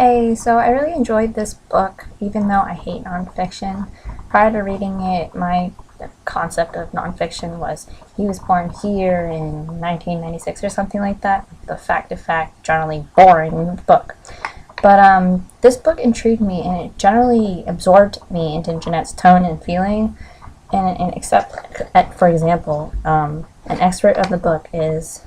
Hey, so I really enjoyed this book, even though I hate nonfiction. Prior to reading it, my concept of nonfiction was he was born here in 1996 or something like that. The fact of fact, generally boring book. But this book intrigued me, and it generally absorbed me into Jeanette's tone and feeling. And except, for example, an excerpt of the book is,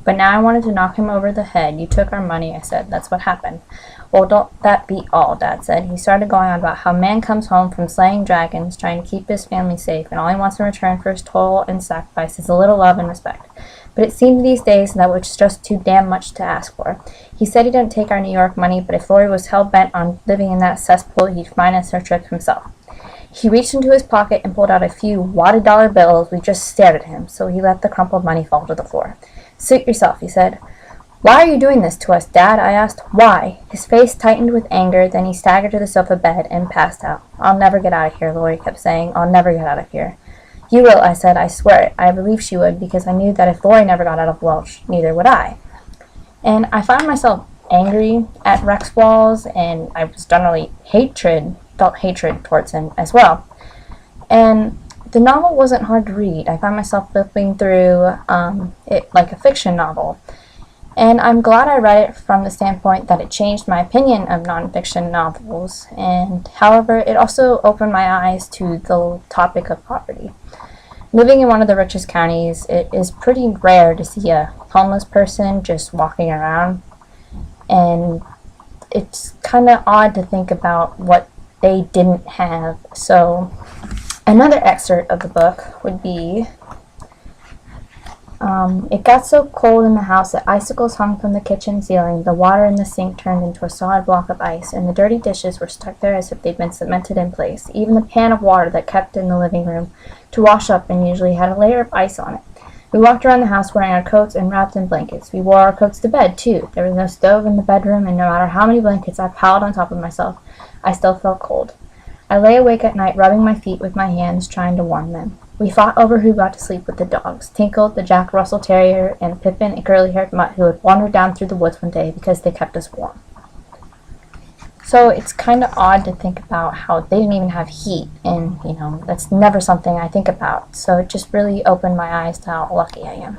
"But now I wanted to knock him over the head. You took our money," I said. "That's what happened." "Well, don't that be all?" Dad said. He started going on about how man comes home from slaying dragons, trying to keep his family safe, and all he wants in return for his toil and sacrifice is a little love and respect. But it seemed these days that was just too damn much to ask for. He said he didn't take our New York money, but if Lori was hell-bent on living in that cesspool, he'd finance her trip himself. He reached into his pocket and pulled out a few wadded dollar bills. We just stared at him, so he let the crumpled money fall to the floor. "Suit yourself," he said. "Why are you doing this to us, Dad?" I asked. "Why?" His face tightened with anger, then he staggered to the sofa bed and passed out. "I'll never get out of here," Lori kept saying. "I'll never get out of here." "You will," I said. "I swear it." I believed she would, because I knew that if Lori never got out of Welch, neither would I. And I found myself angry at Rex Walls, and I was generally felt hatred towards him as well. And the novel wasn't hard to read. I found myself flipping through it like a fiction novel. And I'm glad I read it from the standpoint that it changed my opinion of nonfiction novels. And however, it also opened my eyes to the topic of poverty. Living in one of the richest counties, it is pretty rare to see a homeless person just walking around. And it's kind of odd to think about what they didn't have. So another excerpt of the book would be, "It got so cold in the house that icicles hung from the kitchen ceiling, the water in the sink turned into a solid block of ice, and the dirty dishes were stuck there as if they'd been cemented in place. Even the pan of water that kept in the living room to wash up and usually had a layer of ice on it. We walked around the house wearing our coats and wrapped in blankets. We wore our coats to bed, too. There was no stove in the bedroom, and no matter how many blankets I piled on top of myself, I still felt cold. I lay awake at night, rubbing my feet with my hands, trying to warm them. We fought over who got to sleep with the dogs, Tinkle, the Jack Russell Terrier, and Pippin, a curly-haired mutt who had wandered down through the woods one day because they kept us warm." So it's kind of odd to think about how they didn't even have heat, and, that's never something I think about. So it just really opened my eyes to how lucky I am.